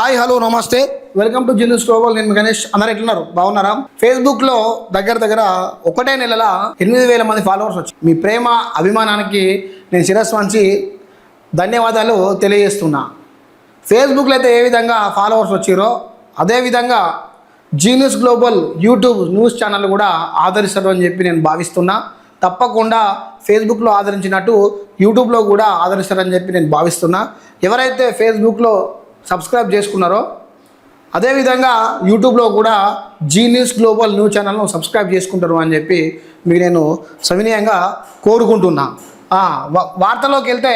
Hi hello నమస్తే welcome to genius global. నేను గణేష్. అందరు ఎట్లున్నారు? బాగున్నారా? ఫేస్బుక్లో దగ్గర 1 నెలల 8,000 మంది ఫాలోవర్స్ వచ్చి మీ ప్రేమ అభిమానానికి నేను శిరస్సు వంచి ధన్యవాదాలు తెలియజేస్తున్నా. ఫేస్బుక్లో అయితే ఏ విధంగా ఫాలోవర్స్ వచ్చిరో అదేవిధంగా genius global YouTube news channel కూడా ఆదరిస్తారు అని చెప్పి నేను భావిస్తున్నా. తప్పకుండా ఫేస్బుక్లో ఆదరించినట్టు యూట్యూబ్లో కూడా ఆదరిస్తారని చెప్పి నేను భావిస్తున్నా. ఎవరైతే ఫేస్బుక్లో సబ్స్క్రైబ్ చేసుకున్నారో అదేవిధంగా యూట్యూబ్లో కూడా జీనియస్ గ్లోబల్ న్యూస్ ఛానల్ను సబ్స్క్రైబ్ చేసుకుంటారు అని చెప్పి మీకు నేను సవినయంగా కోరుకుంటున్నా. వార్తలోకి వెళ్తే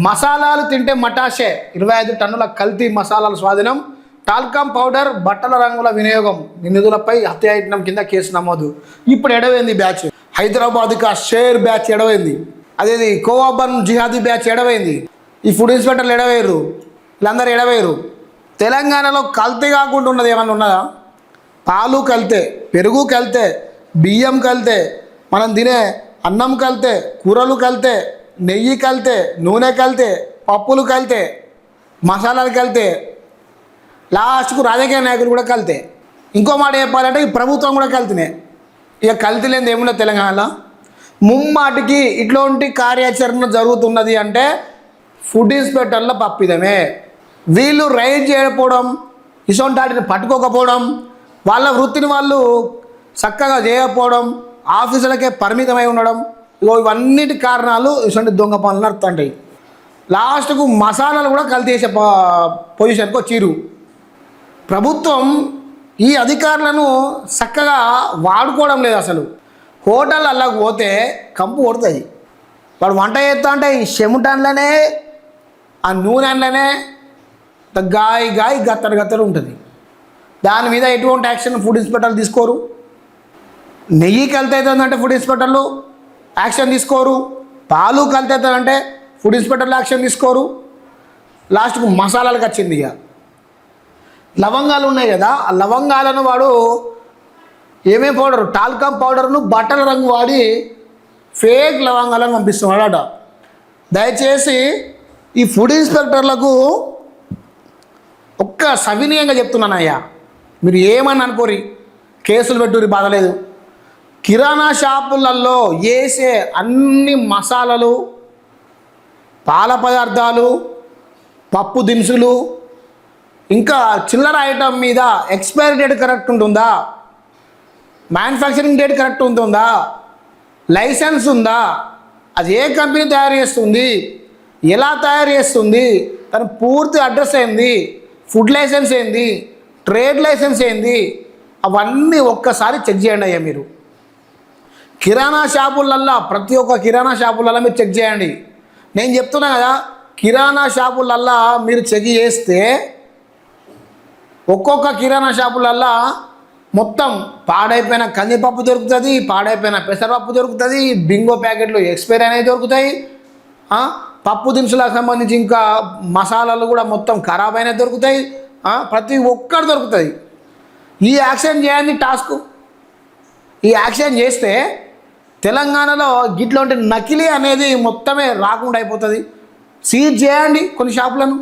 మసాలాలు తింటే మటాషే, 25 టన్నుల కల్తీ మసాలాల స్వాధీనం, టాల్కమ్ పౌడర్ బట్టల రంగుల వినియోగం నిందితులపై హత్యాయత్నం కింద కేసు నమోదు. ఇప్పుడు ఎడవైంది బ్యాచ్, హైదరాబాద్కి షేర్ బ్యాచ్ ఎడవైంది, అదేది కోవాబన్ జిహాదీ బ్యాచ్ ఎడవైంది, ఈ ఫుడ్ ఇన్స్పెక్టర్లు ఎడవేరు, వీళ్ళందరూ ఎడవేరు. తెలంగాణలో కల్తీ కాకుండా ఉన్నది ఏమన్నా ఉన్నదా? పాలు కల్తే, పెరుగు కల్తే, బియ్యం కల్తే, మనం తినే అన్నం కల్తే, కూరలు కల్తే, నెయ్యి కల్తే, నూనె కల్తే, పప్పులు కల్తే, మసాలాలు కల్తే, లాస్ట్కు రాజకీయ నాయకులు కూడా కల్తే. ఇంకో మాట చెప్పాలంటే ఈ ప్రభుత్వం కూడా కల్తీనే. ఇక కల్తీ లేనిది ఏమున్నా తెలంగాణలో? ముమ్మాటికి ఇట్లాంటి కార్యాచరణ జరుగుతున్నది అంటే ఫుడ్ ఇన్స్పెక్టర్ల పప్పిదమే. వీళ్ళు రైడ్ చేయకపోవడం, ఇసొంటి వాటిని పట్టుకోకపోవడం, వాళ్ళ వృత్తిని వాళ్ళు చక్కగా చేయకపోవడం, ఆఫీసులకే పరిమితమై ఉండడం, ఇవన్నిటి కారణాలు ఇసొంటి దొంగ పనులు నడుతుంటాయి. లాస్ట్కు మసాలాలు కూడా కల్తీ చేసే పొజిషన్కి వచ్చిరు. ప్రభుత్వం ఈ అధికారులను చక్కగా వాడుకోవడం లేదు. అసలు హోటల్ అల్లాకు పోతే కంపు కొడుతుంది. వాడు వంట చేస్తా అంటే ఈ చెమటన్లనే ఆ నూనెలనే గాయ గత్తరు ఉంటుంది. దాని మీద ఎటువంటి యాక్షన్ ఫుడ్ ఇన్స్పెక్టర్లు తీసుకోరు. నెయ్యి కల్తీ అవుతుందంటే ఫుడ్ ఇన్స్పెక్టర్లు యాక్షన్ తీసుకోరు. పాలు కల్తీ అవుతుందంటే ఫుడ్ ఇన్స్పెక్టర్లు యాక్షన్ తీసుకోరు. లాస్ట్కు మసాలాలకు వచ్చింది. ఇక లవంగాలు ఉన్నాయి కదా, ఆ లవంగాలను వాడు ఏమేమి పౌడరు, టాల్కమ్ పౌడర్ను బట్టల రంగు వాడి ఫేక్ లవంగాలను పంపిస్తున్నాడట. దయచేసి ఈ ఫుడ్ ఇన్స్పెక్టర్లకు ఒక్క సవినయంగా చెప్తున్నానయ్యా, మీరు ఏమని అనుకోరి, కేసులు పెట్టురి, బాధలేదు. కిరాణా షాపులలో వేసే అన్ని మసాలాలు, పాల పదార్థాలు, పప్పు దినుసులు, ఇంకా చిల్లర ఐటమ్ మీద ఎక్స్పైరీ డేట్ కరెక్ట్ ఉంటుందా, మ్యానుఫ్యాక్చరింగ్ డేట్ కరెక్ట్ ఉంటుందా, లైసెన్స్ ఉందా, అది ఏ కంపెనీ తయారు చేస్తుంది, ఎలా తయారు చేస్తుంది, తన పూర్తి అడ్రస్ ఏంది, ఫుడ్ లైసెన్స్ ఏంది, ట్రేడ్ లైసెన్స్ ఏంది, అవన్నీ ఒక్కసారి చెక్ చేయండి అయ్యా. మీరు కిరాణా షాపులల్లో, ప్రతి ఒక్క కిరాణా షాపులలో మీరు చెక్ చేయండి. నేను చెప్తున్నా కదా, కిరాణా షాపులల్లో మీరు చెక్ చేస్తే ఒక్కొక్క కిరాణా షాపులల్లో మొత్తం పాడైపోయిన కందిపప్పు దొరుకుతుంది, పాడైపోయిన పెసరపప్పు దొరుకుతుంది, బింగో ప్యాకెట్లు ఎక్స్పైరీ అనేవి దొరుకుతాయి, పప్పు దినుసులకు సంబంధించి ఇంకా మసాలాలు కూడా మొత్తం ఖరాబ్ అయినవి దొరుకుతాయి, ప్రతి ఒక్కటి దొరుకుతుంది. ఈ యాక్షన్ చేయండి టాస్క్. ఈ యాక్షన్ చేస్తే తెలంగాణలో గిట్లాంటి నకిలీ అనేది మొత్తమే రాకుండా అయిపోతుంది. సీజ్ చేయండి కొన్ని షాపులను,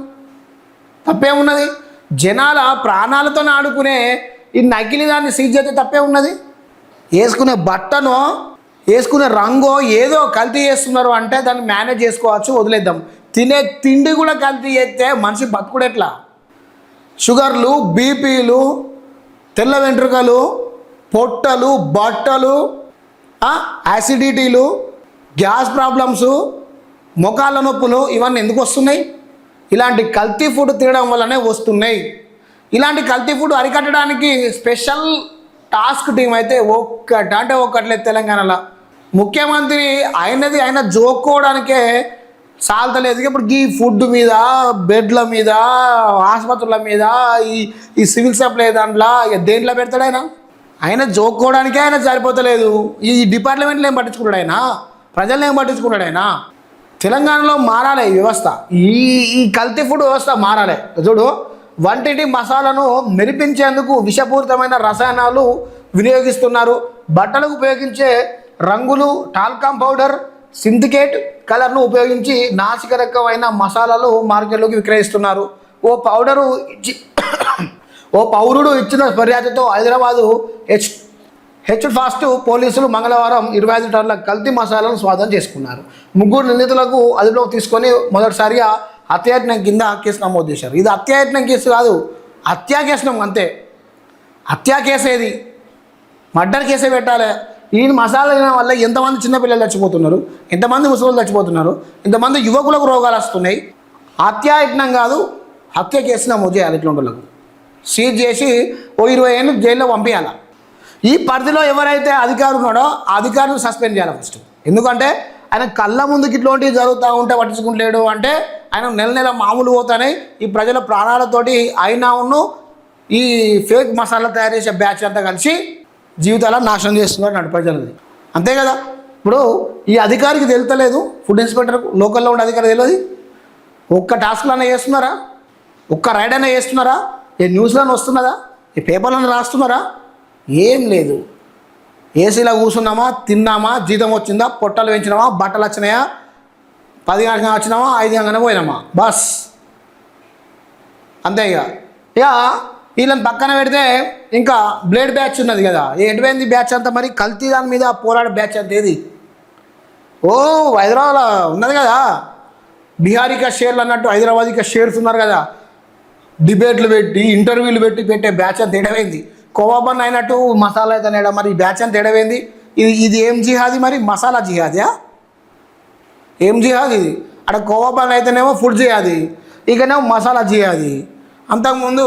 తప్పేమున్నది? జనాల ప్రాణాలతో ఆడుకునే ఈ నకిలీ దాన్ని సీజ్ చేస్తే తప్పే ఉన్నది? వేసుకునే బట్టనో వేసుకునే రంగో ఏదో కల్తీ చేస్తున్నారు అంటే దాన్ని మేనేజ్ చేసుకోవచ్చు, వదిలేద్దాం. తినే తిండి కూడా కల్తీ చేస్తే మనిషి బతుకుడు ఎట్లా? షుగర్లు, బీపీలు, తెల్ల వెంట్రుకలు, పొట్టలు, బట్టలు, యాసిడిటీలు, గ్యాస్ ప్రాబ్లమ్స్, మొకాళ్ళ నొప్పులు, ఇవన్నీ ఎందుకు వస్తున్నాయి? ఇలాంటి కల్తీ ఫుడ్ తినడం వల్లనే వస్తున్నాయి. ఇలాంటి కల్తీ ఫుడ్ అరికట్టడానికి స్పెషల్ టాస్క్ టీం అయితే ఒక్కట్లేదు తెలంగాణలో. ముఖ్యమంత్రి ఆయన జోక్కోవడానికే సాల్తలేదు. ఇప్పుడు ఈ ఫుడ్ మీద, బెడ్ల మీద, ఆసుపత్రుల మీద, ఈ సివిల్ సప్లై దాంట్లో దేంట్లో పెడతాడు ఆయన జోక్కోవడానికే ఆయన సరిపోతలేదు. ఈ డిపార్ట్మెంట్లు ఏం పట్టించుకుంటాడు ఆయన? ప్రజలను ఏం పట్టించుకుంటాడు ఆయన? తెలంగాణలో మారాలి ఈ వ్యవస్థ, ఈ కల్తీ ఫుడ్ వ్యవస్థ మారాలి. చూడు, వంటింటి మసాలాను మెరిపించేందుకు విషపూరితమైన రసాయనాలు వినియోగిస్తున్నారు. బట్టలకు ఉపయోగించే రంగులు, టాల్కమ్ పౌడర్, సింథికేట్ కలర్ను ఉపయోగించి నాసికరకమైన మసాలాలు మార్కెట్లోకి విక్రయిస్తున్నారు. ఓ పౌడరు ఓ పౌరుడు ఇచ్చిన ఫిర్యాదుతో హైదరాబాదు హెచ్ ఫాస్ట్ పోలీసులు మంగళవారం 25 టన్నుల కల్తీ మసాలాను స్వాధీనం చేసుకున్నారు. 3 నిందితులకు అదుపులోకి తీసుకొని మొదటిసారిగా హత్యాయత్నం కింద కేసు నమోదు చేశారు. ఇది హత్యాయత్నం కేసు కాదు, హత్యా కేసు అంతే. హత్యా కేసు ఏది, మర్డర్ కేసే పెట్టాలి. ఈ మసాలా తినడం వల్ల ఎంతమంది చిన్నపిల్లలు చచ్చిపోతున్నారు, ఎంతమంది ముసలు చచ్చిపోతున్నారు, ఎంతమంది యువకులకు రోగాలు వస్తున్నాయి. హత్యాయత్నం కాదు, హత్య కేసు నమోదు చేయాలి. ఇట్లాంటి వాళ్ళకు సీజ్ చేసి ఓ 20 ఏళ్ళు జైల్లో పంపించాలి. ఈ పరిధిలో ఎవరైతే అధికారులు ఉన్నాడో ఆ అధికారులు సస్పెండ్ చేయాలి ఫస్ట్. ఎందుకంటే ఆయన కళ్ళ ముందుకి ఇట్లాంటివి జరుగుతూ ఉంటే పట్టించుకుంటలేడు అంటే ఆయన నెల నెల మామూలు పోతానే ఈ ప్రజల ప్రాణాలతోటి అయినా ఉన్ను ఈ ఫేక్ మసాలా తయారు చేసే బ్యాచ్ అంతా కలిసి జీవితాలను నాశనం చేస్తున్నారు నాటి ప్రజలది. అంతే కదా. ఇప్పుడు ఈ అధికారికి తెలుతలేదు, ఫుడ్ ఇన్స్పెక్టర్కు లోకల్లో ఉండే అధికారి తెలియదు. ఒక్క టాస్క్లు అన్నా చేస్తున్నారా, ఒక్క రైడ్ అయినా చేస్తున్నారా, ఏ న్యూస్లను వస్తున్నదా, ఈ పేపర్లను రాస్తున్నారా, ఏం లేదు. ఏసీలో కూర్చున్నామా, తిన్నామా, జీతం వచ్చిందా, పొట్టలు పెంచినామా, బట్టలు వచ్చినాయా, 10 గంటగా వచ్చినామా, 5 గంటనే పోయినామా, బస్ అంతే. ఇక వీళ్ళని పక్కన పెడితే ఇంకా బ్లేడ్ బ్యాచ్ ఉన్నది కదా, ఎటువైంది బ్యాచ్ అంతా మరి కల్తీ దాని మీద పోరాడే బ్యాచ్ అంత ఏది. ఓ హైదరాబాద్లో ఉన్నది కదా బిహారీకా షేర్లు అన్నట్టు హైదరాబాదీకా షేర్స్ ఉన్నారు కదా, డిబేట్లు పెట్టి ఇంటర్వ్యూలు పెట్టి పెట్టే బ్యాచ్ అంత ఎడవైంది. కోవాబన్ అయినట్టు మసాలా అయితే నేడ మరి ఈ బ్యాచ్ అంత ఎడవైంది. ఇది ఏం జిహాది మరి, మసాలా జిహాదియా, ఏం జిహాద్ ఇది? అక్కడ కోవాబన్ అయితేనేమో ఫుడ్ జిహాది, ఇకనేమో మసాలా జిహాది. అంతకుముందు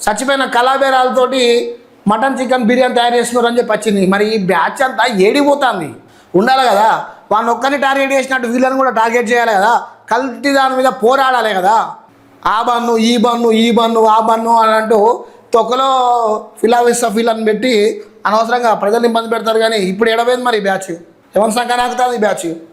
చచ్చిపోయిన కళాబేరాలతోటి మటన్ చికెన్ బిర్యానీ తయారు చేస్తున్నారు అని చెప్పి వచ్చింది. మరి ఈ బ్యాచ్ అంతా ఏడిపోతుంది ఉండాలి కదా. వాళ్ళని ఒక్కరిని టార్గెట్ చేసినట్టు వీళ్ళని కూడా టార్గెట్ చేయాలి కదా, కల్తీ దాని మీద పోరాడాలి కదా. ఆ బన్ను ఈ బన్ను ఈ బన్ను ఆ బన్ను అని అంటూ తొక్కలో ఫిలాన్ పెట్టి అనవసరంగా ప్రజల్ని ఇబ్బంది పెడతారు. కానీ ఇప్పుడు ఎడబోయింది మరి ఈ బ్యాచ్, ఎవరి సంఖ్య నాకుతుంది ఈ బ్యాచ్.